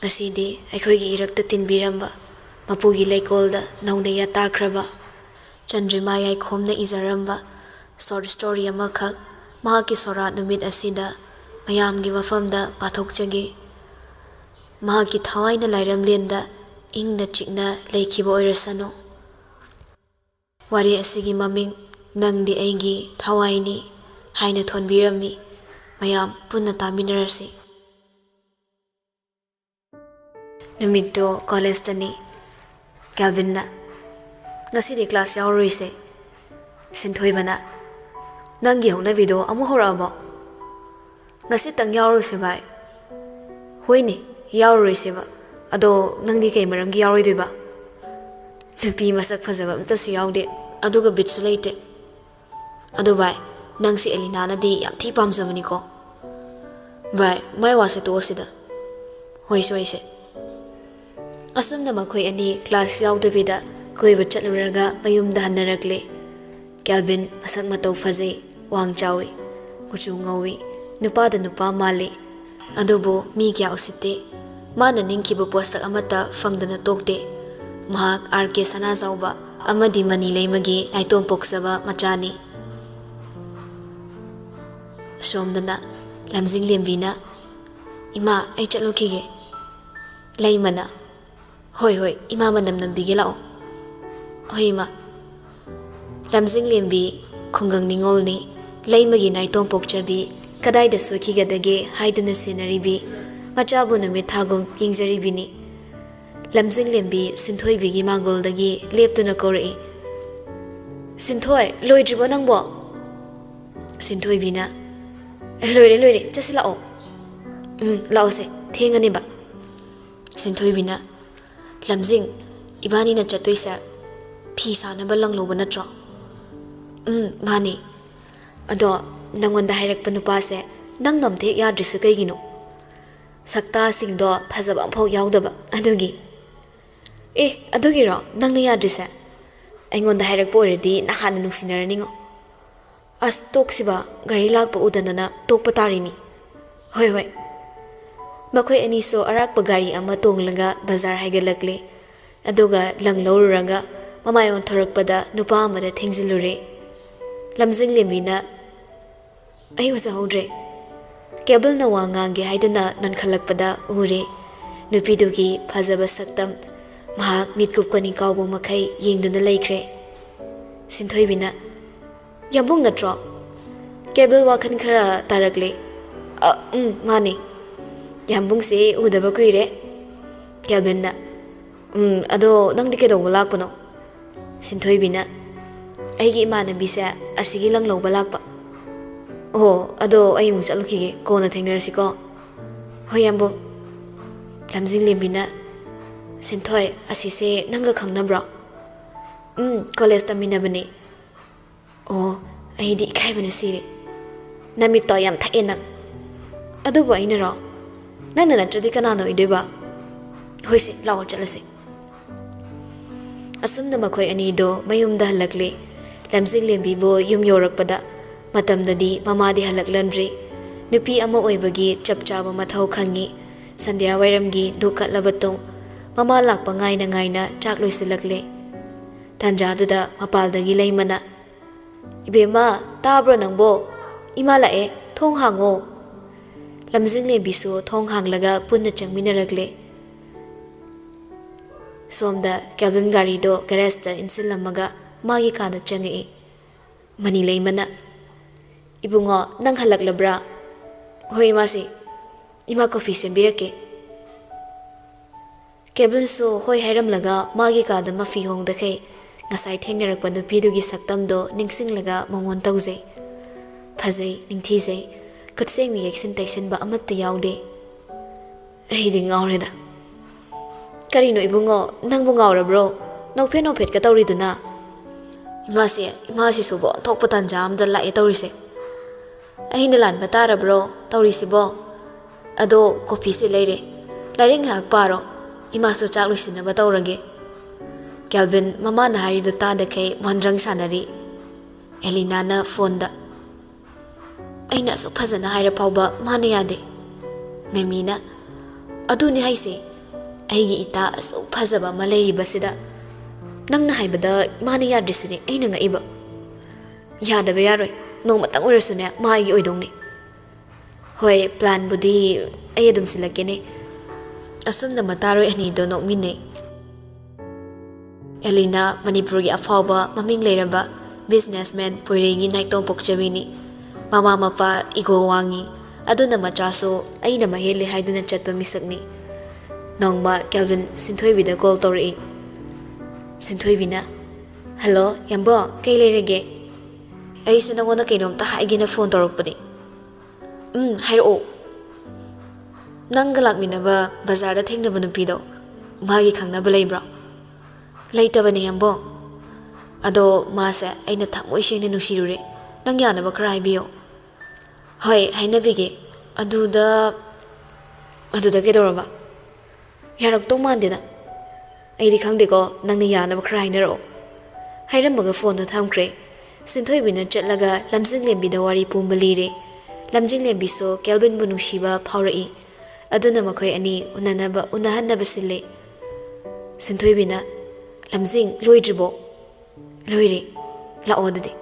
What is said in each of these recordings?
Ngasidi ꯑꯩꯈꯣꯏꯒꯤ ꯏꯔꯛꯇ ꯇꯤꯟꯕꯤꯔꯝꯕ ꯃꯄꯨꯒꯤ ꯂꯩꯀꯣꯜꯗ ꯅꯧꯅ ꯌꯥꯇꯥꯈ꯭ꯔꯕ ꯆꯟꯗ꯭ꯔꯤꯃꯥ ꯌꯥꯏꯈꯣꯝꯅ ꯏꯖꯔꯝꯕ short story ꯑꯃꯈꯛ ꯃꯍꯥꯛꯀꯤ ꯁꯣꯔꯥꯠ ꯅꯨꯃꯤꯠ ꯑꯁꯤꯗ ꯃꯌꯥꯝꯒꯤ ꯃꯐꯝꯗ ꯄꯥꯊꯣꯛꯆꯒꯦ꯫ ꯃꯍꯥꯛꯀꯤ ꯊꯋꯥꯏꯅ ꯂꯥꯏꯔꯦꯝꯂꯦꯟꯗ ꯏꯪꯅ ꯆꯤꯛꯅ ꯂꯩꯈꯤꯕ ꯑꯣꯏꯔꯁꯅꯨ꯫ ꯋꯥꯔꯤ ꯑꯁꯤꯒꯤ ꯃꯃꯤꯡ ꯅꯪꯗꯤ ꯑꯩꯒꯤ ꯊꯋꯥꯏꯅꯤ ꯍꯥꯏꯅ ꯊꯣꯟꯕꯤꯔꯝꯃꯤ꯫ ꯃꯌꯥꯝ ꯄꯨꯟꯅ ꯇꯥꯃꯤꯟꯅꯔꯁꯤ꯫ ꯅꯨꯃꯤꯠꯇꯣ ꯀꯣꯂꯦꯖꯇꯅꯤ꯫ ꯀꯦꯜꯚꯤꯟꯅ ꯉꯁꯤꯗꯤ ꯀ꯭ꯂꯥꯁ ꯌꯥꯎꯔꯣꯏꯁꯦ꯫ ꯁꯤꯟꯊꯣꯏꯕꯅ ꯅꯪꯒꯤ ꯍꯧꯅꯕꯤꯗꯣ ꯑꯃꯨꯛ ꯍꯧꯔꯛꯑꯕꯣ? ꯉꯁꯤꯇꯪ ꯌꯥꯎꯔꯨꯁꯦ ꯚꯥꯏ꯫ ꯍꯣꯏꯅꯦ ꯌꯥꯎꯔꯔꯣꯏꯁꯦꯕ, ꯑꯗꯣ ꯅꯪꯗꯤ ꯀꯩ ꯃꯔꯝꯒꯤ ꯌꯥꯎꯔꯣꯏꯗꯣꯏꯕ? ꯅꯨꯄꯤ ꯃꯁꯛ ꯐꯖꯕ ꯑꯝꯇꯁꯨ ꯌꯥꯎꯗꯦ, ꯑꯗꯨꯒ ꯕꯤꯠꯁꯨ ꯂꯩꯇꯦ꯫ ꯑꯗꯣ ꯚꯥꯏ ꯅꯪꯁꯤ ꯑꯦꯂꯤꯅꯥꯅꯗꯤ ꯌꯥꯝ ꯊꯤ ꯄꯥꯝꯖꯕꯅꯤꯀꯣ꯫ ꯚꯥꯏ ꯃꯥꯏ ꯋꯥꯁꯦ ꯇꯣꯛꯑꯁꯤꯗ꯫ ꯍꯣꯏꯁꯦ ꯍꯣꯏꯁꯦ꯫ ꯑꯁꯨꯝꯅ ꯃꯈꯣꯏ ꯑꯅꯤ ꯀ꯭ꯂꯥꯁ ꯌꯥꯎꯗꯕꯤꯗ ꯀꯣꯏꯕ ꯆꯠꯂꯨꯔꯒ ꯃꯌꯨꯝꯗ ꯍꯟꯅꯔꯛꯂꯦ꯫ ꯀꯦꯜꯚꯤꯟ ꯃꯁꯛ ꯃꯇꯧ ꯐꯖꯩ, ꯋꯥꯡ ꯆꯥꯎꯏ, ꯀꯨꯆꯨ ꯉꯧꯏ, ꯅꯨꯄꯥꯗ ꯅꯨꯄꯥ ꯃꯥꯜꯂꯤ꯫ ꯑꯗꯨꯕꯨ ꯃꯤ ꯀꯌꯥ ꯎꯁꯤꯠꯇꯦ꯫ ꯃꯥꯅ ꯅꯤꯡꯈꯤꯕ ꯄꯣꯠꯁꯛ ꯑꯃꯠꯇ ꯐꯪꯗꯅ ꯇꯣꯛꯇꯦ꯫ ꯃꯍꯥꯛ ꯑꯥꯔ.ꯀꯦ. ꯁꯅꯥꯖꯥꯎꯕ ꯑꯃꯗꯤ ꯃꯅꯤ ꯂꯩꯃꯒꯤ ꯅꯥꯏꯇꯣꯝ ꯄꯣꯛꯆꯕ ꯃꯆꯥꯅꯤ꯫ ꯑꯁꯣꯝꯗꯅ ꯂꯝꯖꯤꯡꯂꯦꯝꯕꯤꯅ ꯏꯃꯥ ꯑꯩ ꯆꯠꯂꯨꯈꯤꯒꯦ꯫ ꯂꯩꯃꯅ ꯍꯣꯏ ꯍꯣꯏ ꯏꯃꯥ ꯃꯅꯝ ꯅꯝꯕꯤꯒꯦ ꯂꯥꯛꯑꯣ꯫ ꯍꯣꯏ ꯏꯃꯥ꯫ ꯂꯝꯖꯤꯡꯂꯦꯝꯕꯤ ꯈꯨꯡꯒꯪ ꯅꯤꯡꯉꯣꯜꯅꯤ꯫ ꯂꯩꯃꯒꯤ ꯅꯥꯏꯇꯣꯝ ꯄꯣꯛꯆꯕꯤ, ꯀꯗꯥꯏꯗ ꯁꯣꯏꯈꯤꯒꯗꯒꯦ ꯍꯥꯏꯗꯨꯅ ꯁꯦꯟꯅꯔꯤꯕꯤ, ꯃꯆꯥꯕꯨ ꯅꯨꯃꯤꯠ ꯊꯥꯒꯨꯝ ꯌꯦꯡꯖꯔꯤꯕꯤꯅꯤ꯫ ꯂꯝꯖꯤꯡꯂꯦꯝꯕꯤ ꯁꯤꯟꯊꯣꯏꯕꯤꯒꯤ ꯃꯥꯡꯒꯣꯜꯗꯒꯤ ꯂꯦꯞꯇꯨꯅ ꯀꯧꯔꯛꯏ꯫ ꯁꯤꯟꯊꯣꯏ ꯂꯣꯏꯗ꯭ꯔꯤꯕꯣ ꯅꯪꯕꯣ? ꯁꯤꯟꯊꯣꯏꯕꯤꯅ ꯂꯣꯏꯔꯦ ꯂꯣꯏꯔꯦ ꯆꯠꯁꯤ ꯂꯥꯛꯑꯣ꯫ ꯂꯥꯛꯑꯣꯁꯦ ꯊꯦꯡꯉꯅꯦꯕ꯫ ꯁꯤꯟꯊꯣꯏꯕꯤꯅ ꯂꯝꯖꯤꯡ ꯏꯕꯥꯅꯤꯅ ꯆꯠꯇꯣꯏꯁꯦ ꯐꯤ ꯁꯥꯅꯕ ꯂꯪ ꯂꯧꯕ ꯅꯠꯇ꯭ꯔꯣ? ꯃꯥꯅꯤ꯫ ꯑꯗꯣ ꯅꯪꯉꯣꯟꯗ ꯍꯥꯏꯔꯛꯄ ꯅꯨꯄꯥꯁꯦ ꯅꯪ ꯑꯝꯇ ꯍꯦꯛ ꯌꯥꯗ꯭ꯔꯤꯁꯦ ꯀꯩꯒꯤꯅꯣ? ꯁꯛꯇꯥꯁꯤꯡꯗꯣ ꯐꯖꯕ ꯑꯃꯐꯥꯎ ꯌꯥꯎꯗꯕ ꯑꯗꯨꯒꯤ꯫ ꯑꯗꯨꯒꯤꯔꯣ ꯅꯪꯅ ꯌꯥꯗ꯭ꯔꯤꯁꯦ? ꯑꯩꯉꯣꯟꯗ ꯍꯥꯏꯔꯛꯄ ꯑꯣꯏꯔꯗꯤ ꯅꯍꯥꯟꯅ ꯅꯨꯡꯁꯤꯅꯔꯅꯤꯉꯣ꯫ ꯑꯁ ꯇꯣꯛꯁꯤꯕ, ꯒꯥꯔꯤ ꯂꯥꯛꯄ ꯎꯗꯅꯅ ꯇꯣꯛꯄ ꯇꯥꯔꯤꯃꯤ꯫ ꯍꯣꯏ ꯍꯣꯏ꯫ ꯃꯈꯣꯏ ꯑꯅꯤꯁꯨ ꯑꯔꯥꯛꯄ ꯒꯥꯔꯤ ꯑꯃ ꯇꯣꯡꯂꯒ ꯕꯖꯥꯔ ꯍꯥꯏꯒꯠꯂꯛꯂꯦ꯫ ꯑꯗꯨꯒ ꯂꯪ ꯂꯧꯔꯨꯔꯒ ꯃꯃꯥꯏ ꯑꯣꯟꯊꯣꯔꯛꯄꯗ ꯅꯨꯄꯥ ꯑꯃꯗ ꯊꯦꯡꯖꯤꯜꯂꯨꯔꯦ꯫ ꯂꯝꯖꯤꯡꯂꯦꯝꯕꯤꯅ ꯑꯩ ꯎꯖꯍꯧꯗ꯭ꯔꯦ꯫ ꯀꯦꯕꯜꯅ ꯋꯥ ꯉꯥꯡꯒꯦ ꯍꯥꯏꯗꯨꯅ ꯅꯣꯟꯈꯠꯂꯛꯄꯗ ꯎꯔꯦ꯫ ꯅꯨꯄꯤꯗꯨꯒꯤ ꯐꯖꯕ ꯁꯛꯇꯝ ꯃꯍꯥꯛ ꯃꯤꯠꯀꯨꯞꯀ ꯅꯤꯡꯀꯥꯎꯕ ꯃꯈꯩ ꯌꯦꯡꯗꯨꯅ ꯂꯩꯈ꯭ꯔꯦ꯫ ꯁꯤꯟꯊꯣꯏꯕꯤꯅ ꯌꯥꯝꯕꯨꯡ ꯅꯠꯇ꯭ꯔꯣ? ꯀꯦꯕꯜ ꯋꯥꯈꯜ ꯈꯔ ꯇꯥꯔꯛꯂꯦ꯫ ꯃꯥꯅꯦ꯫ ꯌꯥꯝꯕꯨꯡꯁꯦ ꯎꯗꯕ ꯀꯨꯏꯔꯦ꯫ ꯀꯦꯜꯚꯤꯟꯅ ꯑꯗꯣ ꯅꯪꯗꯤ ꯀꯩꯗꯧꯕ ꯂꯥꯛꯄꯅꯣ? ꯁꯤꯟꯊꯣꯏꯕꯤꯅ ꯑꯩꯒꯤ ꯏꯃꯥꯟꯅꯕꯤꯁꯦ ꯑꯁꯤꯒꯤ ꯂꯪ ꯂꯧꯕ ꯂꯥꯛꯄ꯫ ꯑꯣ ꯑꯗꯣ ꯑꯩ ꯑꯃꯨꯛ ꯆꯠꯂꯨꯈꯤꯒꯦ, ꯀꯣꯟꯅ ꯊꯦꯡꯅꯔꯁꯤꯀꯣ꯫ ꯍꯣꯏ ꯌꯥꯝꯕꯨꯡ꯫ ꯂꯝꯖꯤꯡꯂꯦꯝꯕꯤꯅ ꯁꯤꯟꯊꯣꯏ ꯑꯁꯤꯁꯦ ꯅꯪꯒ ꯈꯪꯅꯕ꯭ꯔꯣ? ꯀꯣꯂꯦꯖ ꯇꯝꯃꯤꯟꯅꯕꯅꯦ꯫ ꯑꯣ ꯑꯩꯗꯤ ꯏꯀꯥꯏꯕꯅ ꯁꯤꯔꯦ꯫ ꯅꯃꯤꯠꯇꯣ ꯌꯥꯝ ꯊꯛꯑꯦ ꯅꯪ꯫ ꯑꯗꯨꯕꯨ ꯑꯩꯅꯔꯣ? ꯅꯪꯅ ꯅꯠꯇ꯭ꯔꯗꯤ ꯀꯅꯥꯅ ꯑꯣꯏꯗꯣꯏꯕ? ꯍꯣꯏꯁꯦ ꯂꯥꯛꯑꯣ ꯆꯠꯂꯁꯦ꯫ ꯑꯁꯨꯝꯅ ꯃꯈꯣꯏ ꯑꯅꯤꯗꯣ ꯃꯌꯨꯝꯗ ꯍꯜꯂꯛꯂꯦ꯫ ꯂꯝꯖꯤꯡꯂꯦꯝꯕꯤꯕꯨ ꯌꯨꯝ ꯌꯧꯔꯛꯄꯗ ꯃꯇꯝꯗꯗꯤ ꯃꯃꯥꯗꯤ ꯍꯜꯂꯛꯂꯝꯗ꯭ꯔꯤ꯫ ꯅꯨꯄꯤ ꯑꯃ ꯑꯣꯏꯕꯒꯤ ꯆꯞ ꯆꯥꯕ ꯃꯊꯧ ꯈꯪꯉꯤ꯫ ꯁꯟꯙ꯭ꯌꯥ ꯋꯥꯏꯔꯝꯒꯤ ꯙꯨꯛ ꯀꯠꯂꯕ ꯇꯨꯡ ꯃꯃꯥ ꯂꯥꯛꯄ ꯉꯥꯏꯅ ꯉꯥꯏꯅ ꯆꯥꯛ ꯂꯣꯏꯁꯤꯜꯂꯛꯂꯦ꯫ ꯇꯥꯟꯖꯥꯗꯨꯗ ꯃꯄꯥꯜꯗꯒꯤ ꯂꯩꯃꯅ ꯏꯕꯦꯝꯃ ꯇꯥꯕ꯭ꯔꯣ ꯅꯪꯕꯣ? ꯏꯃꯥ ꯂꯥꯛꯑꯦ, ꯊꯣꯡ ꯍꯥꯡꯉꯣ꯫ ꯂꯝꯖꯤꯡꯂꯦꯝꯕꯤꯁꯨ ꯊꯣꯡ ꯍꯥꯡꯂꯒ ꯄꯨꯟꯅ ꯆꯪꯃꯤꯟꯅꯔꯛꯂꯦ꯫ ꯁꯣꯝꯗ ꯀꯦꯜꯚꯤꯟ ꯒꯥꯔꯤꯗꯣ ꯒꯦꯔꯦꯖꯇ ꯏꯟꯁꯤꯜꯂꯝꯃꯒ ꯃꯥꯒꯤ ꯀꯥꯗ ꯆꯪꯉꯛꯏ꯫ ꯃꯅꯤ ꯂꯩꯃꯅ ꯏꯕꯨꯡꯉꯣ ꯅꯪ ꯍꯜꯂꯛꯂꯕ꯭ꯔꯥ? ꯍꯣꯏ ꯏꯃꯥꯁꯤ꯫ ꯏꯃꯥ ꯀꯣꯐꯤ ꯁꯦꯝꯕꯤꯔꯛꯀꯦ꯫ ꯀꯦꯜꯚꯤꯟꯁꯨ ꯍꯣꯏ ꯍꯥꯏꯔꯝꯂꯒ ꯃꯥꯒꯤ ꯀꯥꯗ ꯃꯐꯤ ꯍꯣꯡꯗꯈꯩ ꯉꯁꯥꯏ ꯊꯦꯡꯅꯔꯛꯄ ꯅꯨꯄꯤꯗꯨꯒꯤ ꯁꯛꯇꯝꯗꯣ ꯅꯤꯡꯁꯤꯡꯂꯒ ꯃꯉꯣꯟ ꯇꯧꯖꯩ꯫ ꯐꯖꯩ, ꯅꯤꯡꯊꯤꯖꯩ, ꯈꯨꯠꯁꯦꯝꯒꯤ ꯌꯦꯛꯁꯤꯟ ꯇꯩꯁꯤꯟꯕ ꯑꯃꯠꯇ ꯌꯥꯎꯗꯦ꯫ ꯑꯩꯗꯤ ꯉꯥꯎꯔꯦꯗ꯫ ꯀꯔꯤꯅꯣ ꯏꯕꯨꯡꯉꯣ ꯅꯪꯕꯨ ꯉꯥꯎꯔꯕ꯭ꯔꯣ? ꯅꯣꯛꯐꯦꯠ ꯅꯣꯛꯐꯦꯠꯀ ꯇꯧꯔꯤꯗꯨꯅ? ꯏꯃꯥꯁꯤꯁꯨꯕꯣ ꯑꯣꯟꯊꯣꯛꯄ ꯇꯥꯟꯖꯥ ꯑꯃꯗ ꯂꯥꯛꯑꯦ ꯇꯧꯔꯤꯁꯦ꯫ ꯑꯩꯅ ꯂꯥꯟꯕ ꯇꯥꯔꯕ꯭ꯔꯣ ꯇꯧꯔꯤꯁꯤꯕꯣ? ꯑꯗꯣ ꯀꯣꯐꯤꯁꯦ ꯂꯩꯔꯦ, ꯂꯥꯏꯔꯤꯛ ꯉꯥꯏꯍꯥꯛ ꯄꯥꯔꯣ, ꯏꯃꯥꯁꯨ ꯆꯥꯛ ꯂꯣꯏꯁꯤꯟꯅꯕ ꯇꯧꯔꯒꯦ꯫ ꯀꯦꯜꯚꯤꯟ ꯃꯃꯥꯅ ꯍꯥꯏꯔꯤꯗꯨ ꯇꯥꯗꯈꯩ ꯃꯣꯟꯗ꯭ꯔꯪ ꯁꯥꯟꯅꯔꯤ꯫ ꯑꯦꯂꯤꯅꯥꯅ ꯐꯣꯟꯗ ꯑꯩꯅ ꯑꯁꯨꯛ ꯐꯖꯅ ꯍꯥꯏꯔ ꯐꯥꯎꯕ ꯃꯥꯅ ꯌꯥꯗꯦ꯫ ꯃꯦꯃꯤꯅ ꯑꯗꯨꯅꯦ ꯍꯥꯏꯁꯦ, ꯑꯩꯒꯤ ꯏꯇꯥ ꯑꯁꯨꯛ ꯐꯖꯕ ꯑꯃ ꯂꯩꯔꯤꯕꯁꯤꯗ ꯅꯪꯅ ꯍꯥꯏꯕꯗ ꯃꯥꯅ ꯌꯥꯗ꯭ꯔꯤꯁꯤꯅꯦ ꯑꯩꯅ ꯉꯛꯏꯕ ꯌꯥꯗꯕ ꯌꯥꯔꯣꯏ ꯅꯣꯡꯃꯇꯪ ꯑꯣꯏꯔꯁꯨꯅꯦ ꯃꯥꯒꯤ ꯑꯣꯏꯗꯧꯅꯤ ꯍꯣꯏ ꯄ꯭ꯂꯥꯟꯕꯨꯗꯤ ꯑꯩ ꯑꯗꯨꯝ ꯁꯤꯜꯂꯛꯀꯦꯅꯦ ꯑꯁꯨꯝꯅ ꯃꯇꯥꯔꯣꯏ ꯑꯅꯤꯗꯣ ꯅꯣꯛꯃꯤꯟꯅꯩ ꯑꯦꯂꯤꯅꯥ ꯃꯅꯤꯄꯨꯔꯒꯤ ꯑꯐꯥꯎꯕ ꯃꯃꯤꯡ ꯂꯩꯔꯕ ꯕꯤꯖꯤꯅꯦꯁꯃꯦꯟ ꯄꯣꯏꯔꯩꯒꯤ ꯅꯥꯏꯇꯣꯝ ꯄꯣꯛꯆꯕꯤꯅꯤ ꯃꯃꯥ ꯃꯄꯥ ꯏꯒꯣ ꯋꯥꯡꯉꯤ ꯑꯗꯨꯅ ꯃꯆꯥꯁꯨ ꯑꯩꯅ ꯃꯍꯦꯜꯂꯤ ꯍꯥꯏꯗꯨꯅ ꯆꯠꯄ ꯃꯤꯁꯛꯅꯤ ꯅꯣꯡꯃ ꯀꯦꯜꯚꯤꯟ ꯁꯤꯟꯊꯣꯏꯕꯤꯗ ꯀꯣꯜ ꯇꯧꯔꯛꯏ ꯁꯤꯟꯊꯣꯏꯕꯤꯅ ꯍꯜꯂꯣ ꯌꯥꯝꯕꯣ ꯀꯩ ꯂꯩꯔꯒꯦ ꯑꯩꯁꯦ ꯅꯉꯣꯟꯗ ꯀꯩꯅꯣꯝꯇ ꯍꯥꯏꯒꯦꯅ ꯐꯣꯟ ꯇꯧꯔꯛꯄꯅꯤ ꯍꯥꯏꯔꯛꯑꯣ ꯅꯪꯒ ꯂꯥꯛꯃꯤꯟꯅꯕ ꯕꯖꯥꯔꯗ ꯊꯦꯡꯅꯕ ꯅꯨꯄꯤꯗꯣ ꯃꯥꯒꯤ ꯈꯪꯅꯕ ꯂꯩꯕ꯭ꯔꯣ ꯂꯩꯇꯕꯅꯦ ꯌꯥꯝꯕꯣ ꯑꯗꯣ ꯃꯥꯁꯦ ꯑꯩꯅ ꯊꯃꯣꯏ ꯁꯦꯡꯅ ꯅꯨꯡꯁꯤꯔꯨꯔꯦ ꯅꯪ ꯌꯥꯅꯕ ꯈꯔ ꯍꯥꯏꯕꯤꯌꯣ ꯍꯣꯏ ꯍꯥꯏꯅꯕꯤꯒꯦ ꯑꯗꯨꯗ ꯀꯩꯗꯧꯔꯕ ꯌꯥꯔꯛꯇꯧ ꯃꯥꯟꯗꯦꯅ ꯑꯩꯗꯤ ꯈꯪꯗꯦꯀꯣ ꯅꯪꯅ ꯌꯥꯅꯕ ꯈꯔ ꯍꯥꯏꯅꯔꯛꯑꯣ ꯍꯥꯏꯔꯝꯃꯒ ꯐꯣꯟꯗꯣ ꯊꯝꯈ꯭ꯔꯦ ꯁꯤꯟꯊꯣꯏꯕꯤꯅ ꯆꯠꯂꯒ ꯂꯝꯖꯤꯡꯂꯦꯝꯕꯤꯗ ꯋꯥꯔꯤ ꯄꯨꯝꯕ ꯂꯤꯔꯦ ꯂꯝꯖꯤꯡꯂꯦꯝꯕꯤꯁꯨ ꯀꯦꯜꯚꯤꯟꯕꯨ ꯅꯨꯡꯁꯤꯕ ꯐꯥꯎꯔꯛꯏ ꯑꯗꯨꯅ ꯃꯈꯣꯏ ꯑꯅꯤ ꯎꯅꯍꯟꯅꯕ ꯁꯤꯜꯂꯦ ꯁꯤꯟꯊꯣꯏꯕꯤꯅ ꯂꯝꯖꯤꯡ ꯂꯣꯏꯗ꯭ꯔꯤꯕꯣ ꯂꯣꯏꯔꯦ ꯂꯥꯛꯑꯣ ꯑꯗꯨꯗꯤ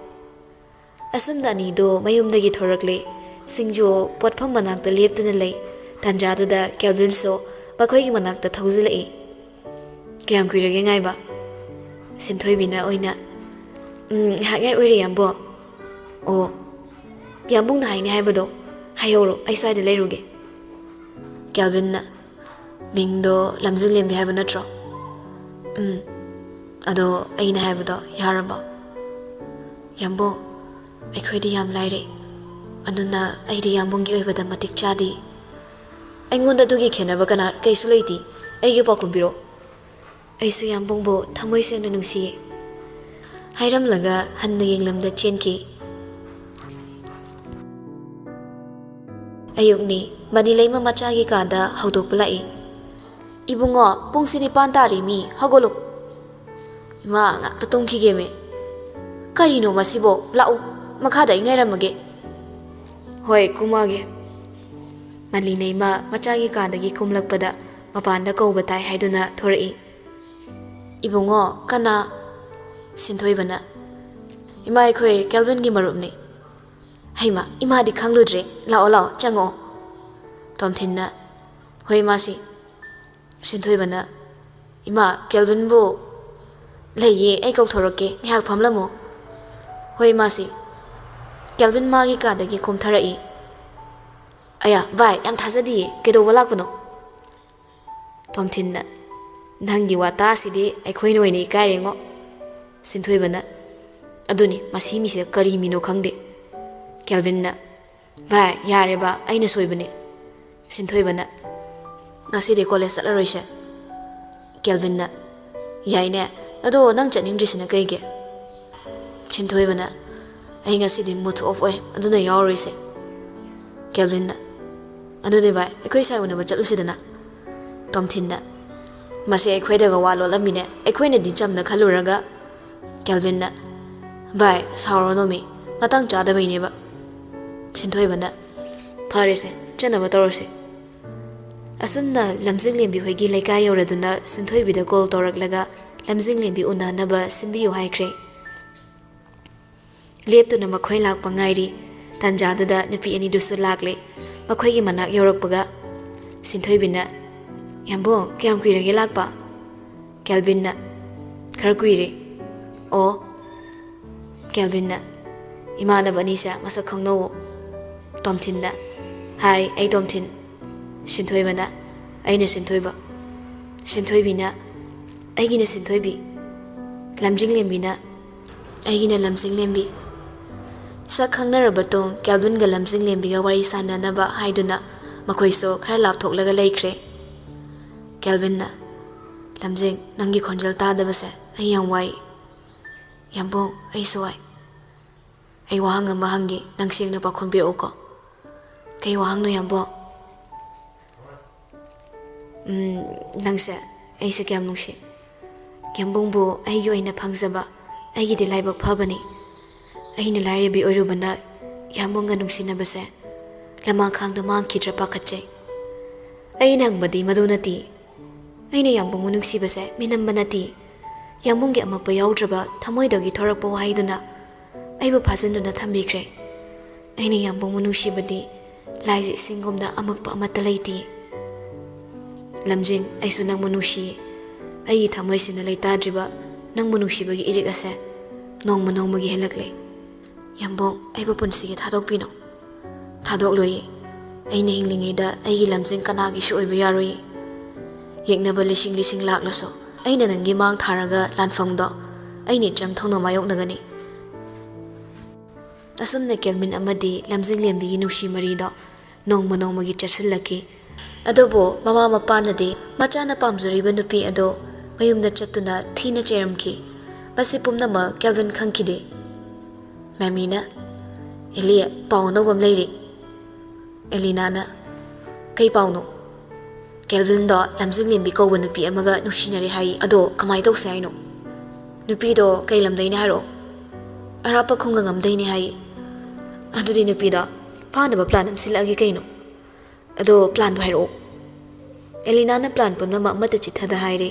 ꯑꯁꯨꯝꯅ ꯑꯅꯤꯗꯣ ꯃꯌꯨꯝꯗꯒꯤ ꯊꯣꯔꯛꯂꯦ ꯁꯤꯡꯖꯨ ꯄꯣꯠꯐꯝ ꯃꯅꯥꯛꯇ ꯂꯦꯞꯇꯨꯅ ꯂꯩ ꯇꯥꯟꯖꯥꯗꯨꯗ ꯀꯦꯜꯚꯤꯟꯁꯨ ꯃꯈꯣꯏꯒꯤ ꯃꯅꯥꯛꯇ ꯊꯧꯖꯤꯜꯂꯛꯏ ꯀꯌꯥꯝ ꯀꯨꯏꯔꯒꯦ ꯉꯥꯏꯕ ꯁꯤꯟꯊꯣꯏꯕꯤꯅ ꯑꯣꯏꯅ ꯉꯥꯏꯍꯥꯛ ꯑꯣꯏꯔꯦ ꯌꯥꯝꯕꯣ ꯑꯣ ꯌꯥꯝꯕꯨꯡꯅ ꯍꯥꯏꯅꯤ ꯍꯥꯏꯕꯗꯣ ꯍꯥꯏꯍꯧꯔꯣ ꯑꯩ ꯁ꯭ꯋꯥꯏꯗ ꯂꯩꯔꯨꯒꯦ ꯀꯦꯜꯚꯤꯟꯅ ꯃꯤꯡꯗꯣ ꯂꯝꯖꯤꯡꯂꯦꯝꯕꯤ ꯍꯥꯏꯕ ꯅꯠꯇ꯭ꯔꯣ ꯑꯗꯣ ꯑꯩꯅ ꯍꯥꯏꯕꯗꯣ ꯌꯥꯔꯕꯣ ꯌꯥꯝꯕꯣ ꯑꯩꯈꯣꯏꯗꯤ ꯌꯥꯝ ꯂꯥꯏꯔꯦ ꯑꯗꯨꯅ ꯑꯩꯗꯤ ꯌꯥꯝꯕꯨꯡꯒꯤ ꯑꯣꯏꯕꯗ ꯃꯇꯤꯛ ꯆꯥꯗꯦ ꯑꯩꯉꯣꯟꯗ ꯑꯗꯨꯒꯤ ꯈꯦꯟꯅꯕ ꯀꯩꯁꯨ ꯂꯩꯇꯦ ꯑꯩꯒꯤ ꯄꯥꯎꯈꯨꯝ ꯄꯤꯔꯛꯑꯣ ꯑꯩꯁꯨ ꯌꯥꯝꯕꯨꯡꯕꯨ ꯊꯃꯣꯏ ꯁꯦꯡꯅ ꯅꯨꯡꯁꯤꯌꯦ ꯍꯥꯏꯔꯝꯂꯒ ꯍꯟꯅ ꯌꯦꯡꯂꯝꯗ ꯆꯦꯟꯈꯤ ꯑꯌꯨꯛꯅꯤ ꯃꯅꯤꯂꯩꯃ ꯃꯆꯥꯒꯤ ꯀꯥꯗ ꯍꯧꯗꯣꯛꯄ ꯂꯥꯛꯏ ꯏꯕꯨꯡꯉꯣ ꯄꯨꯡꯁꯤ 9 ꯇꯥꯔꯤ ꯃꯤ ꯍꯧꯒꯠꯂꯨ ꯏꯃꯥ ꯉꯥꯛꯇ ꯇꯨꯝꯈꯤꯒꯦꯃꯤ ꯀꯔꯤꯅꯣ ꯃꯁꯤꯕꯣ ꯂꯥꯛꯎ ꯃꯈꯥꯗ ꯑꯩ ꯉꯥꯏꯔꯝꯃꯒꯦ ꯍꯣꯏ ꯀꯨꯝꯃꯒꯦ ꯃꯅꯤꯂꯩꯃ ꯃꯆꯥꯒꯤ ꯀꯥꯗꯒꯤ ꯀꯨꯝꯂꯛꯄꯗ ꯃꯄꯥꯟꯗ ꯀꯧꯕ ꯇꯥꯏ ꯍꯥꯏꯗꯨꯅ ꯊꯣꯔꯛꯏ ꯏꯕꯨꯡꯉꯣ ꯀꯅꯥ ꯁꯤꯟꯊꯣꯏꯕꯅ ꯏꯃꯥ ꯑꯩꯈꯣꯏ ꯀꯦꯜꯚꯤꯟꯒꯤ ꯃꯔꯨꯞꯅꯤ ꯍꯩꯃ ꯏꯃꯥꯗꯤ ꯈꯪꯂꯨꯗ꯭ꯔꯦ ꯂꯥꯛꯑꯣ ꯆꯪꯉꯛꯑꯣ ꯇꯣꯝꯊꯤꯟꯅ ꯍꯣꯏ ꯏꯃꯥꯁꯤ ꯁꯤꯟꯊꯣꯏꯕꯅ ꯏꯃꯥ ꯀꯦꯜꯚꯤꯟꯕꯨ ꯂꯩꯌꯦ ꯑꯩ ꯀꯧꯊꯣꯔꯛꯀꯦ ꯉꯥꯏꯍꯥꯛ ꯐꯝꯂꯝꯃꯣ ꯍꯣꯏ ꯏꯃꯥꯁꯤ ꯀꯦꯜꯚꯤꯟ ꯃꯥꯒꯤ ꯀꯥꯗꯒꯤ ꯀꯨꯝꯊꯔꯛꯏ ꯑꯌꯥ ꯚꯥꯏ ꯌꯥꯝ ꯊꯥꯖꯗꯤꯌꯦ ꯀꯩꯗꯧꯕ ꯂꯥꯛꯄꯅꯣ ꯇꯣꯝꯊꯤꯟꯅ ꯅꯪꯒꯤ ꯋꯥꯇꯥꯁꯤꯗꯤ ꯑꯩꯈꯣꯏꯅ ꯑꯣꯏꯅ ꯏꯀꯥꯏꯔꯦꯉꯣ ꯁꯤꯟꯊꯣꯏꯕꯅ ꯑꯗꯨꯅꯤ ꯃꯁꯤ ꯃꯤꯁꯤꯗ ꯀꯔꯤ ꯃꯤꯅꯣ ꯈꯪꯗꯦ ꯀꯦꯜꯚꯤꯟꯅ ꯚꯥꯏ ꯌꯥꯔꯦꯕ ꯑꯩꯅ ꯁꯣꯏꯕꯅꯦ ꯁꯤꯟꯊꯣꯏꯕꯅ ꯉꯁꯤꯗꯤ ꯀꯣꯂꯦꯖ ꯆꯠꯂꯔꯣꯏꯁꯦ ꯀꯦꯜꯚꯤꯟꯅ ꯌꯥꯏꯅꯦ ꯑꯗꯣ ꯅꯪ ꯆꯠꯅꯤꯡꯗ꯭ꯔꯤꯁꯤꯅ ꯀꯩꯒꯤ ꯁꯤꯟꯊꯣꯏꯕꯅ ꯑꯩ ꯉꯁꯤꯗꯤ ꯃꯨꯗ ꯑꯣꯐ ꯑꯣꯏ ꯑꯗꯨꯅ ꯌꯥꯎꯔꯣꯏꯁꯦ ꯀꯦꯜꯚꯤꯟꯅ ꯑꯗꯨꯗꯤ ꯚꯥꯏ ꯑꯩꯈꯣꯏ ꯁꯥꯏ ꯎꯅꯕ ꯆꯠꯂꯨꯁꯤꯗꯅ ꯇꯣꯝꯊꯤꯟꯅ ꯃꯁꯤ ꯑꯩꯈꯣꯏꯗꯒ ꯋꯥ ꯂꯣꯠꯂꯝꯃꯤꯅꯦ ꯑꯩꯈꯣꯏꯅꯗꯤ ꯆꯝꯅ ꯈꯜꯂꯨꯔꯒ ꯀꯦꯜꯚꯤꯟꯅ ꯚꯥꯏ ꯁꯥꯎꯔꯅꯣꯃꯤ ꯃꯇꯥꯡ ꯆꯥꯗꯕꯩꯅꯦꯕ ꯁꯤꯟꯊꯣꯏꯕꯅ ꯐꯔꯦꯁꯦ ꯆꯠꯅꯕ ꯇꯧꯔꯁꯤ ꯑꯁꯨꯝꯅ ꯂꯝꯖꯤꯡꯂꯦꯝꯕꯤ ꯍꯣꯏꯒꯤ ꯂꯩꯀꯥꯏ ꯌꯧꯔꯗꯨꯅ ꯁꯤꯟꯊꯣꯏꯕꯤꯗ ꯀꯣꯜ ꯇꯧꯔꯛꯂꯒ ꯂꯝꯖꯤꯡꯂꯦꯝꯕꯤ ꯎꯅꯅꯕ ꯁꯤꯟꯕꯤꯌꯨ ꯍꯥꯏꯈ꯭ꯔꯦ ꯂꯦꯞꯇꯨꯅ ꯃꯈꯣꯏ ꯂꯥꯛꯄ ꯉꯥꯏꯔꯤ ꯇꯥꯟꯖꯥꯗꯨꯗ ꯅꯨꯄꯤ ꯑꯅꯤꯗꯨꯁꯨ ꯂꯥꯛꯂꯦ ꯃꯈꯣꯏꯒꯤ ꯃꯅꯥꯛ ꯌꯧꯔꯛꯄꯒ ꯁꯤꯟꯊꯣꯏꯕꯤꯅ ꯌꯥꯝꯕꯣ ꯀꯌꯥꯝ ꯀꯨꯏꯔꯒꯦ ꯂꯥꯛꯄ ꯀꯦꯜꯚꯤꯟꯅ ꯈꯔ ꯀꯨꯏꯔꯦ ꯑꯣ ꯀꯦꯜꯚꯤꯟꯅ ꯏꯃꯥꯟꯅꯕ ꯑꯅꯤꯁꯦ ꯃꯁꯛ ꯈꯪꯅꯧꯋꯣ ꯇꯣꯝꯊꯤꯟꯅ ꯍꯥꯏ ꯑꯩ ꯇꯣꯝꯊꯤꯟ ꯁꯤꯟꯊꯣꯏꯕꯅ ꯑꯩꯅ ꯁꯤꯟꯊꯣꯏꯕ ꯁꯤꯟꯊꯣꯏꯕꯤꯅ ꯑꯩꯒꯤꯅ ꯁꯤꯟꯊꯣꯏꯕꯤ ꯂꯝꯖꯤꯡꯂꯦꯝꯕꯤꯅ ꯑꯩꯒꯤꯅ ꯂꯝꯖꯤꯡꯂꯦꯝꯕꯤ ꯁꯛ ꯈꯪꯅꯔꯕ ꯇꯨꯡ ꯀꯦꯜꯚꯤꯟꯒ ꯂꯝꯖꯤꯡꯂꯦꯝꯕꯤꯒ ꯋꯥꯔꯤ ꯁꯥꯟꯅꯅꯕ ꯍꯥꯏꯗꯨꯅ ꯃꯈꯣꯏꯁꯨ ꯈꯔ ꯂꯥꯞꯊꯣꯛꯂꯒ ꯂꯩꯈ꯭ꯔꯦ ꯀꯦꯜꯚꯤꯟꯅ ꯂꯝꯖꯤꯡ ꯅꯪꯒꯤ ꯈꯣꯟꯖꯦꯜ ꯇꯥꯗꯕꯁꯦ ꯑꯩ ꯌꯥꯝ ꯋꯥꯏ ꯌꯥꯝꯕꯣꯡ ꯑꯩꯁꯨ ꯋꯥꯏ ꯑꯩ ꯋꯥꯍꯪ ꯑꯃ ꯍꯪꯒꯦ ꯅꯪ ꯁꯦꯡꯅ ꯄꯥꯎꯈꯨꯝ ꯄꯤꯔꯛꯎꯀꯣ ꯀꯩ ꯋꯥꯍꯪꯅꯣ ꯌꯥꯝꯕꯣ ꯅꯪꯁꯦ ꯑꯩꯁꯦ ꯀꯌꯥꯝ ꯅꯨꯡꯁꯤ ꯌꯥꯝꯕꯨꯡꯕꯨ ꯑꯩꯒꯤ ꯑꯣꯏꯅ ꯐꯪꯖꯕ ꯑꯩꯒꯤꯗꯤ ꯂꯥꯏꯕꯛ ꯐꯕꯅꯤ ꯑꯩꯅ ꯂꯥꯏꯔꯕꯤ ꯑꯣꯏꯔꯨꯕꯅ ꯌꯥꯝꯕꯨꯡꯒ ꯅꯨꯡꯁꯤꯅꯕꯁꯦ ꯂꯃꯥꯈꯥꯡꯗ ꯃꯥꯡꯈꯤꯗ꯭ꯔꯥ ꯄꯥꯈꯠꯆꯩ ꯑꯩꯅ ꯍꯪꯕꯗꯤ ꯃꯗꯨ ꯅꯠꯇꯦ ꯑꯩꯅ ꯌꯥꯝꯕꯨꯡꯕꯨ ꯅꯨꯡꯁꯤꯕꯁꯦ ꯃꯤꯅꯝꯕ ꯅꯠꯇꯦ ꯌꯥꯝꯕꯨꯡꯒꯤ ꯑꯃꯛꯄ ꯌꯥꯎꯗ꯭ꯔꯕ ꯊꯃꯣꯏꯗꯒꯤ ꯊꯣꯔꯛꯄ ꯋꯥꯍꯩꯗꯨꯅ ꯑꯩꯕꯨ ꯐꯥꯖꯤꯟꯗꯨꯅ ꯊꯝꯕꯤꯈ꯭ꯔꯦ ꯑꯩꯅ ꯌꯥꯝꯕꯨꯡꯕꯨ ꯅꯨꯡꯁꯤꯕꯗꯤ ꯂꯥꯏꯖ ꯏꯁꯤꯡꯒꯨꯝꯅ ꯑꯃꯛꯄ ꯑꯃꯠꯇ ꯂꯩꯇꯦ ꯂꯝꯖꯤꯡ ꯑꯩꯁꯨ ꯅꯪꯕꯨ ꯅꯨꯡꯁꯤꯌꯦ ꯑꯩꯒꯤ ꯊꯃꯣꯏꯁꯤꯅ ꯂꯩꯇꯥꯗ꯭ꯔꯤꯕ ꯅꯪꯕꯨ ꯅꯨꯡꯁꯤꯕꯒꯤ ꯏꯔꯤꯛ ꯑꯁꯦ ꯅꯣꯡꯃ ꯅꯣꯡꯃꯒꯤ ꯍꯦꯜꯂꯛꯂꯦ ꯌꯥꯝꯕꯨꯡ ꯑꯩꯕꯨ ꯄꯨꯟꯁꯤꯒꯤ ꯊꯥꯗꯣꯛꯄꯤꯅꯣ ꯊꯥꯗꯣꯛꯂꯣꯏꯌꯦ ꯑꯩꯅ ꯍꯤꯡꯂꯤꯉꯩꯗ ꯑꯩꯒꯤ ꯂꯝꯖꯤꯡ ꯀꯅꯥꯒꯤꯁꯨ ꯑꯣꯏꯕ ꯌꯥꯔꯣꯏꯌꯦ ꯌꯦꯛꯅꯕ ꯂꯤꯁꯤꯡ ꯂꯤꯁꯤꯡ ꯂꯥꯛꯂꯁꯨ ꯑꯩꯅ ꯅꯪꯒꯤ ꯃꯥꯡ ꯊꯥꯔꯒ ꯂꯥꯟꯐꯝꯗꯣ ꯑꯩꯅ ꯏꯆꯪ ꯊꯧꯅ ꯃꯥꯌꯣꯛꯅꯒꯅꯤ ꯑꯁꯨꯝꯅ ꯀꯦꯜꯃꯤꯟ ꯑꯃꯗꯤ ꯂꯝꯖꯤꯡ ꯂꯦꯝꯕꯤꯒꯤ ꯅꯨꯡꯁꯤ ꯃꯔꯤꯗꯣ ꯅꯣꯡꯃ ꯅꯣꯡꯃꯒꯤ ꯆꯠꯁꯤꯜꯂꯛꯈꯤ ꯑꯗꯨꯕꯨ ꯃꯃꯥ ꯃꯄꯥꯅꯗꯤ ꯃꯆꯥꯅ ꯄꯥꯝꯖꯔꯤꯕ ꯅꯨꯄꯤ ꯑꯗꯣ ꯃꯌꯨꯝꯗ ꯆꯠꯇꯨꯅ ꯊꯤꯅ ꯆꯩꯔꯝꯈꯤ ꯃꯁꯤ ꯄꯨꯝꯅꯃꯛ ꯀꯦꯜꯚꯤꯟ ꯈꯪꯈꯤꯗꯦ ꯃꯦꯃꯤꯅ ꯑꯦꯂꯤ ꯄꯥꯎ ꯑꯅꯧꯕ ꯑꯃ ꯂꯩꯔꯤ ꯑꯦꯂꯤꯅꯥꯅ ꯀꯩ ꯄꯥꯎꯅꯣ ꯀꯦꯜꯚꯤꯟꯗꯣ ꯂꯝꯖꯤꯡ ꯂꯦꯝꯕꯤ ꯀꯧꯕ ꯅꯨꯄꯤ ꯑꯃꯒ ꯅꯨꯡꯁꯤꯅꯔꯦ ꯍꯥꯏ ꯑꯗꯣ ꯀꯃꯥꯏꯅ ꯇꯧꯁꯦ ꯍꯥꯏꯅꯣ ꯅꯨꯄꯤꯗꯣ ꯀꯩ ꯂꯝꯗꯩꯅꯦ ꯍꯥꯏꯔꯛꯑꯣ ꯑꯔꯥꯞꯄ ꯈꯨꯡꯒꯪ ꯑꯃꯗꯩꯅꯦ ꯍꯥꯏ ꯑꯗꯨꯗꯤ ꯅꯨꯄꯤꯗꯣ ꯐꯥꯅꯕ ꯄ꯭ꯂꯥꯟ ꯑꯃ ꯁꯤꯜꯂꯛꯑꯒꯦ ꯀꯩꯅꯣ ꯑꯗꯣ ꯄ꯭ꯂꯥꯟꯗꯣ ꯍꯥꯏꯔꯛꯑꯣ ꯑꯦꯂꯤꯅꯥꯅ ꯄ꯭ꯂꯥꯟ ꯄꯨꯝꯅꯃꯛ ꯑꯃꯠꯇ ꯆꯤꯊꯗ ꯍꯥꯏꯔꯦ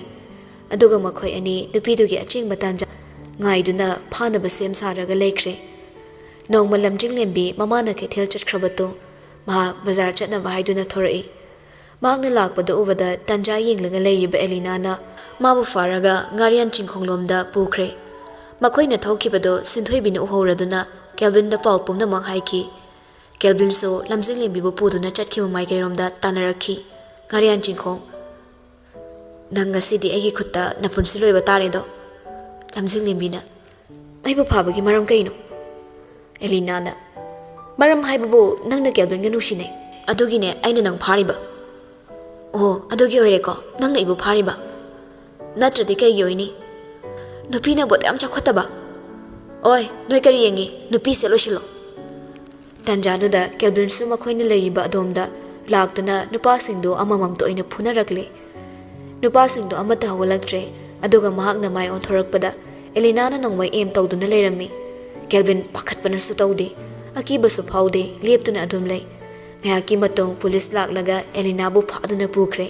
ꯑꯗꯨꯒ ꯃꯈꯣꯏ ꯑꯅꯤ ꯅꯨꯄꯤꯗꯨꯒꯤ ꯑꯆꯦꯡꯕ ꯇꯥꯟꯖꯥ ꯉꯥꯏꯗꯨꯅ ꯐꯥꯅꯕ ꯁꯦꯝ ꯁꯥꯔꯒ ꯂꯩꯈ꯭ꯔꯦ ꯅꯣꯡꯃ ꯂꯝꯖꯤꯡ ꯂꯦꯝꯕꯤ ꯃꯃꯥꯅ ꯀꯩꯊꯦꯜ ꯆꯠꯈ꯭ꯔꯕ ꯃꯇꯨꯡ ꯃꯍꯥꯛ ꯕꯖꯥꯔ ꯆꯠꯅꯕ ꯍꯥꯏꯗꯨꯅ ꯊꯣꯔꯛꯏ ꯃꯍꯥꯛꯅ ꯂꯥꯛꯄꯗ ꯎꯕꯗ ꯇꯥꯟꯖꯥ ꯌꯦꯡꯂꯒ ꯂꯩꯔꯤꯕ ꯑꯦꯂꯤꯅꯥꯅ ꯃꯥꯕꯨ ꯐꯥꯔꯒ ꯉꯥꯔꯤꯌꯥꯟ ꯆꯤꯡꯈꯣꯡꯂꯣꯝꯗ ꯄꯨꯈ꯭ꯔꯦ ꯃꯈꯣꯏꯅ ꯊꯧꯈꯤꯕꯗꯨ ꯁꯤꯟꯊꯣꯏꯕꯤꯅ ꯎꯍꯧꯔꯗꯨꯅ ꯀꯦꯜꯚꯤꯟꯗ ꯄꯥꯎ ꯄꯨꯝꯅꯃꯛ ꯍꯥꯏꯈꯤ ꯀꯦꯜꯚꯤꯟꯁꯨ ꯂꯝꯖꯤꯡ ꯂꯦꯝꯕꯤꯕꯨ ꯄꯨꯗꯨꯅ ꯆꯠꯈꯤꯕ ꯃꯥꯏꯀꯩꯔꯣꯝꯗ ꯇꯥꯟꯅꯔꯛꯈꯤ ꯉꯥꯔꯤꯌꯥꯟ ꯆꯤꯡꯈꯣꯡ ꯅꯪ ꯉꯁꯤꯗꯤ ꯑꯩꯒꯤ ꯈꯨꯠꯇ ꯅꯄꯨꯟꯁꯤ ꯂꯣꯏꯕ ꯇꯥꯔꯦꯗꯣ ꯂꯝꯖꯤꯡ ꯂꯦꯝꯕꯤꯅ ꯑꯩꯕꯨ ꯐꯥꯕꯒꯤ ꯃꯔꯝ ꯀꯩꯅꯣ ꯑꯦꯂꯤꯅꯥꯅ ꯃꯔꯝ ꯍꯥꯏꯕꯕꯨ ꯅꯪꯅ ꯀꯦꯜꯚꯤꯟꯒ ꯅꯨꯡꯁꯤꯅꯩ ꯑꯗꯨꯒꯤꯅꯦ ꯑꯩꯅ ꯅꯪ ꯐꯥꯔꯤꯕ ꯑꯣ ꯑꯗꯨꯒꯤ ꯑꯣꯏꯔꯦꯀꯣ ꯅꯪꯅ ꯑꯩꯕꯨ ꯐꯥꯔꯤꯕ ꯅꯠꯇ꯭ꯔꯗꯤ ꯀꯩꯒꯤ ꯑꯣꯏꯅꯤ ꯅꯨꯄꯤꯅꯕꯨ ꯌꯥꯝ ꯆꯥꯎꯈꯠꯇꯕ ꯑꯣꯏ ꯅꯣꯏ ꯀꯔꯤ ꯌꯦꯡꯉꯤ ꯅꯨꯄꯤꯁꯦ ꯂꯣꯏꯁꯤꯜꯂꯣ ꯇꯥꯟꯖꯥꯗꯨꯗ ꯀꯦꯜꯚꯤꯟꯁꯨ ꯃꯈꯣꯏꯅ ꯂꯩꯔꯤꯕ ꯑꯗꯣꯝꯗ ꯂꯥꯛꯇꯨꯅ ꯅꯨꯄꯥꯁꯤꯡꯗꯨ ꯑꯃꯃꯝꯇ ꯑꯣꯏꯅ ꯐꯨꯅꯔꯛꯂꯦ ꯅꯨꯄꯥꯁꯤꯡꯗꯨ ꯑꯃꯠꯇ ꯍꯧꯒꯠꯂꯛꯇ꯭ꯔꯦ ꯑꯗꯨꯒ ꯃꯍꯥꯛꯅ ꯃꯥꯏ ꯑꯣꯟꯊꯣꯔꯛꯄꯗ ꯑꯦꯂꯤꯅꯥꯅ ꯅꯣꯡꯃꯩ ꯑꯦꯝ ꯇꯧꯗꯨꯅ ꯂꯩꯔꯝꯃꯤ ꯀꯦꯜꯚꯤꯟ ꯄꯥꯈꯠꯄꯅꯁꯨ ꯇꯧꯗꯦ ꯑꯀꯤꯕꯁꯨ ꯐꯥꯎꯗꯦ ꯂꯦꯞꯇꯨꯅ ꯑꯗꯨꯝ ꯂꯩ ꯉꯥꯏꯍꯥꯛꯀꯤ ꯃꯇꯨꯡ ꯄꯨꯂꯤꯁ ꯂꯥꯛꯂꯒ ꯑꯦꯂꯤꯅꯥꯕꯨ ꯐꯥꯗꯨꯅ ꯄꯨꯈ꯭ꯔꯦ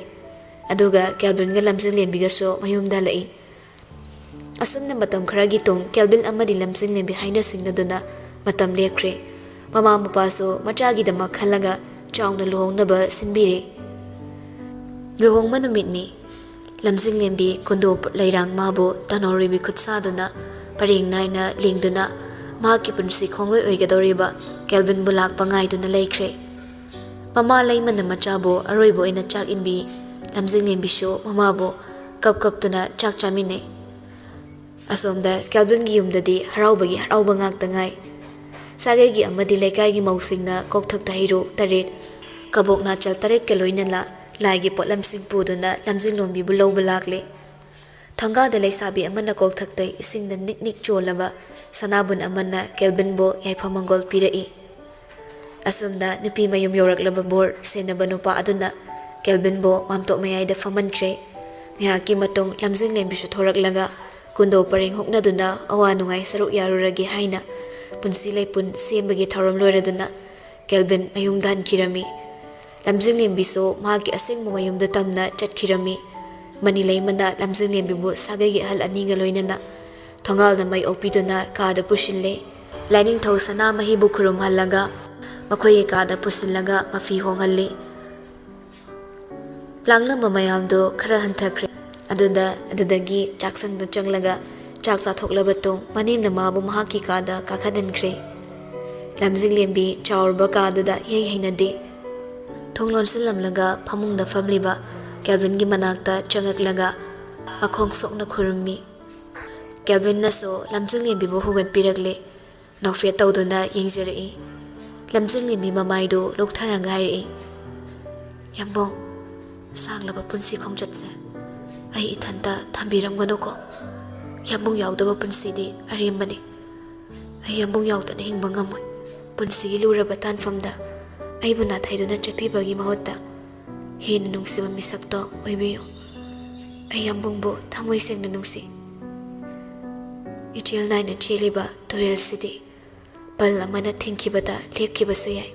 ꯑꯗꯨꯒ ꯀꯦꯜꯚꯤꯟꯒ ꯂꯝꯖꯤꯡ ꯂꯦꯝꯕꯤꯒꯁꯨ ꯃꯌꯨꯝꯗ ꯍꯜꯂꯛꯏ ꯑꯁꯨꯝꯅ ꯃꯇꯝ ꯈꯔꯒꯤ ꯇꯨꯡ ꯀꯦꯜꯚꯤꯟ ꯑꯃꯗꯤ ꯂꯝꯖꯤꯡ ꯂꯦꯝꯕꯤ ꯍꯥꯏꯅ ꯁꯤꯡꯅꯗꯨꯅ ꯃꯇꯝ ꯂꯦꯞꯈ꯭ꯔꯦ ꯃꯃꯥ ꯃꯄꯥꯁꯨ ꯃꯆꯥꯒꯤꯗꯃꯛ ꯈꯜꯂꯒ ꯆꯥꯎꯅ ꯂꯨꯍꯣꯡꯅꯕ ꯁꯤꯟꯕꯤꯔꯦ ꯂꯨꯍꯣꯡꯕ ꯅꯨꯃꯤꯠꯅꯤ ꯂꯝꯖꯤꯡ ꯂꯦꯝꯕꯤ ꯀꯨꯟꯗꯣ ꯂꯩꯔꯥꯡ ꯃꯥꯕꯨ ꯇꯅꯧꯔꯤꯕꯤ ꯈꯨꯠꯁꯥꯗꯨꯅ ꯄꯔꯦꯡ ꯅꯥꯏꯅ ꯂꯦꯡꯗꯨꯅ ꯃꯍꯥꯛꯀꯤ ꯄꯨꯟꯁꯤ ꯈꯣꯡꯂꯣꯏ ꯑꯣꯏꯒꯗꯧꯔꯤꯕ ꯀꯦꯜꯚꯤꯟꯕꯨ ꯂꯥꯛꯄ ꯉꯥꯏꯗꯨꯅ ꯂꯩꯈ꯭ꯔꯦ ꯃꯃꯥ ꯂꯩꯃꯅ ꯃꯆꯥꯕꯨ ꯑꯔꯣꯏꯕ ꯑꯣꯏꯅ ꯆꯥꯛ ꯏꯟꯕꯤ ꯂꯝꯖꯤꯡ ꯂꯦꯝꯕꯤꯁꯨ ꯃꯃꯥꯕꯨ ꯀꯞꯇꯨꯅ ꯆꯥꯛ ꯆꯥꯃꯤꯟꯅꯩ ꯑꯁꯣꯝꯗ ꯀꯦꯜꯚꯤꯟꯒꯤ ꯌꯨꯝꯗꯗꯤ ꯍꯔꯥꯎꯕꯒꯤ ꯍꯔꯥꯎꯕ ꯉꯥꯛꯇ ꯉꯥꯏ ꯁꯥꯒꯩꯒꯤ ꯑꯃꯗꯤ ꯂꯩꯀꯥꯏꯒꯤ ꯃꯧꯁꯤꯡꯅ ꯀꯣꯛꯊꯛꯇ ꯍꯩꯔꯣꯛ 8 ꯀꯕꯣꯛ ꯅꯥꯆꯜ 8ꯒ ꯂꯣꯏꯅꯅ ꯂꯥꯏꯒꯤ ꯄꯣꯠꯂꯝꯁꯤꯡ ꯄꯨꯗꯨꯅ ꯂꯝꯖꯤꯡ ꯂꯣꯝꯕꯤꯕꯨ ꯂꯧꯕ ꯂꯥꯛꯂꯦ ꯊꯣꯡꯒꯥꯗ ꯂꯩꯁꯥꯕꯤ ꯑꯃꯅ ꯀꯣꯛꯊꯛꯇ ꯏꯁꯤꯡꯗ ꯅꯤꯛ ꯅꯤꯛ ꯆꯣꯜꯂꯕ ꯁꯅꯥꯕꯨꯟ ꯑꯃꯅ ꯀꯦꯜꯚꯤꯟꯕꯨ ꯌꯥꯏꯐ ꯃꯪꯒꯣꯜ ꯄꯤꯔꯛꯏ ꯑꯁꯣꯝꯗ ꯅꯨꯄꯤ ꯃꯌꯨꯝ ꯌꯧꯔꯛꯂꯕ ꯕꯣꯔ ꯁꯦꯟꯅꯕ ꯅꯨꯄꯥ ꯑꯗꯨꯅ ꯀꯦꯜꯚꯤꯟꯕꯨ ꯃꯥꯝꯇꯣꯞ ꯃꯌꯥꯏꯗ ꯐꯝꯍꯟꯈ꯭ꯔꯦ ꯉꯥꯏꯍꯥꯛꯀꯤ ꯃꯇꯨꯡ ꯂꯝꯖꯤꯡ ꯂꯦꯝꯕꯤꯁꯨ ꯊꯣꯔꯛꯂꯒ ꯀꯨꯟꯗꯣ ꯄꯔꯦꯡ ꯍꯨꯛꯅꯗꯨꯅ ꯑꯋꯥ ꯅꯨꯡꯉꯥꯏ ꯁꯔꯨꯛ ꯌꯥꯔꯨꯔꯒꯦ ꯍꯥꯏꯅ ꯄꯨꯟꯁꯤ ꯂꯩꯄꯨꯟ ꯁꯦꯝꯕꯒꯤ ꯊꯧꯔꯝ ꯂꯣꯏꯔꯗꯨꯅ ꯀꯦꯜꯚꯤꯟ ꯃꯌꯨꯝꯗ ꯍꯟꯈꯤꯔꯝꯃꯤ ꯂꯝꯖꯤꯡ ꯂꯦꯝꯕꯤꯁꯨ ꯃꯍꯥꯛꯀꯤ ꯑꯁꯦꯡꯕ ꯃꯌꯨꯝꯗ ꯇꯝꯅ ꯆꯠꯈꯤꯔꯝꯃꯤ ꯃꯅꯤ ꯂꯩꯃꯅ ꯂꯝꯖꯤꯡ ꯂꯦꯝꯕꯤꯕꯨ ꯁꯥꯒꯩꯒꯤ ꯑꯍꯜ ꯑꯅꯤꯒ ꯂꯣꯏꯅꯅ ꯊꯣꯡꯒꯥꯜꯗ ꯃꯩ ꯑꯣꯛꯄꯤꯗꯨꯅ ꯀꯥꯗ ꯄꯨꯁꯤꯜꯂꯦ ꯂꯥꯏꯅꯤꯡꯊꯧ ꯁꯅꯥꯃꯍꯤꯕꯨ ꯈꯨꯔꯨꯝꯍꯜꯂꯒ ꯃꯈꯣꯏꯒꯤ ꯀꯥꯗ ꯄꯨꯁꯤꯜꯂꯒ ꯃꯐꯤ ꯍꯣꯡꯍꯜꯂꯤ ꯂꯥꯡꯂꯝꯕ ꯃꯌꯥꯝꯗꯨ ꯈꯔ ꯍꯟꯊꯈ꯭ꯔꯦ ꯑꯗꯨꯗꯒꯤ ꯆꯥꯛꯁꯪꯗ ꯆꯪꯂꯒ ꯆꯥꯛ ꯆꯥꯊꯣꯛꯂꯕ ꯃꯇꯨꯡ ꯃꯅꯦꯝꯅ ꯃꯥꯕꯨ ꯃꯍꯥꯛꯀꯤ ꯀꯥꯗ ꯀꯥꯈꯠꯍꯟꯈ꯭ꯔꯦ ꯂꯝꯖꯤꯡ ꯂꯦꯝꯕꯤ ꯆꯥꯎꯔꯕ ꯀꯥꯗꯨꯗ ꯏꯍꯩ ꯍꯩꯅꯗꯦ ꯊꯣꯡ ꯂꯣꯟꯁꯤꯜꯂꯝꯂꯒ ꯐꯃꯨꯡꯗ ꯐꯝꯂꯤꯕ ꯀꯦꯜꯚꯤꯟꯒꯤ ꯃꯅꯥꯛꯇ ꯆꯪꯉꯛꯂꯒ ꯃꯈꯣꯡ ꯁꯣꯛꯅ ꯈꯨꯔꯨꯝꯃꯤ ꯀꯦꯜꯚꯤꯟꯅꯁꯨ ꯂꯝꯖꯤꯡ ꯂꯦꯝꯕꯤꯕꯨ ꯍꯨꯒꯠꯄꯤꯔꯛꯂꯦ ꯅꯣꯛꯐꯦꯠ ꯇꯧꯗꯨꯅ ꯌꯦꯡꯖꯔꯛꯏ ꯂꯝꯖꯤꯡ ꯂꯦꯝꯕꯤ ꯃꯃꯥꯏꯗꯨ ꯂꯣꯛꯊꯔꯒ ꯍꯥꯏꯔꯛꯏ ꯌꯥꯝꯕꯨꯡ ꯁꯥꯡꯂꯕ ꯄꯨꯟꯁꯤ ꯈꯣꯡꯆꯠꯁꯦ ꯑꯩ ꯏꯊꯟꯇ ꯊꯝꯕꯤꯔꯝꯒꯅꯨꯀꯣ ꯌꯥꯝꯕꯨꯡ ꯌꯥꯎꯗꯕ ꯄꯨꯟꯁꯤꯗꯤ ꯑꯔꯦꯝꯕꯅꯤ ꯑꯩ ꯌꯥꯝꯕꯨꯡ ꯌꯥꯎꯗꯅ ꯍꯤꯡꯕ ꯉꯝꯃꯣꯏ ꯄꯨꯟꯁꯤꯒꯤ ꯂꯨꯔꯕ ꯇꯥꯟꯐꯝꯗ ꯑꯩꯕꯨ ꯅꯥꯊꯩꯗꯨꯅ ꯆꯠꯄꯤꯕꯒꯤ ꯃꯍꯨꯠꯇ ꯍꯦꯟꯅ ꯅꯨꯡꯁꯤꯕ ꯃꯤꯁꯛꯇꯣ ꯑꯣꯏꯕꯤꯌꯨ ꯑꯩ ꯌꯥꯝꯕꯨꯡꯕꯨ ꯊꯃꯣꯏ ꯁꯦꯡꯅ ꯅꯨꯡꯁꯤ ꯏꯆꯦꯜ ꯅꯥꯏꯅ ꯆꯦꯜꯂꯤꯕ ꯇꯨꯔꯦꯜꯁꯤꯗꯤ ꯄꯜ ꯑꯃꯅ ꯊꯤꯡꯈꯤꯕꯗ ꯂꯦꯞꯈꯤꯕꯁꯨ ꯌꯥꯏ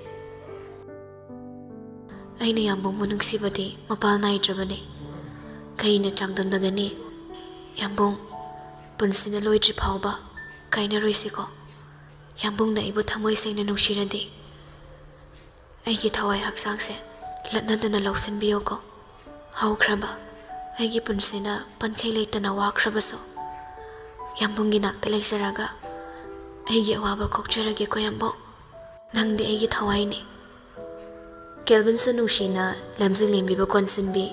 ꯑꯩꯅ ꯌꯥꯝꯕꯨꯡꯕꯨ ꯅꯨꯡꯁꯤꯕꯗꯤ ꯃꯄꯥꯜ ꯅꯥꯏꯗ꯭ꯔꯕꯅꯤ ꯀꯩꯅ ꯆꯥꯡꯗꯝꯅꯒꯅꯤ ꯌꯥꯝꯕꯨꯡ ꯄꯨꯟꯁꯤꯅ ꯂꯣꯏꯗ꯭ꯔꯤ ꯐꯥꯎꯕ ꯀꯥꯏꯅꯔꯣꯏꯁꯤꯀꯣ ꯌꯥꯝꯕꯨꯡꯅ ꯑꯩꯕꯨ ꯊꯃꯣꯏ ꯁꯦꯡꯅ ꯅꯨꯡꯁꯤꯔꯗꯤ ꯑꯩꯒꯤ ꯊꯋꯥꯏ ꯍꯛꯆꯥꯡꯁꯦ ꯂꯠꯅꯗꯅ ꯂꯧꯁꯤꯟꯕꯤꯌꯨꯀꯣ ꯍꯧꯈ꯭ꯔꯕ ꯑꯩꯒꯤ ꯄꯨꯟꯁꯤꯅ ꯄꯟꯈꯩ ꯂꯩꯇꯅ ꯋꯥꯈ꯭ꯔꯕꯁꯨ ꯌꯥꯝꯕꯨꯡꯒꯤ ꯅꯥꯛꯇ ꯂꯩꯖꯔꯒ ꯑꯩꯒꯤ ꯑꯋꯥꯕ ꯀꯣꯛꯆꯔꯒꯦꯀꯣ ꯌꯥꯝꯕꯨꯡ ꯅꯪꯗꯤ ꯑꯩꯒꯤ ꯊꯋꯥꯏꯅꯤ ꯀꯦꯜꯕꯤꯟꯁꯨ ꯅꯨꯡꯁꯤꯅ ꯂꯝꯖꯤꯡ ꯂꯦꯝꯕꯤꯕ ꯀꯣꯟꯁꯤꯟꯕꯤ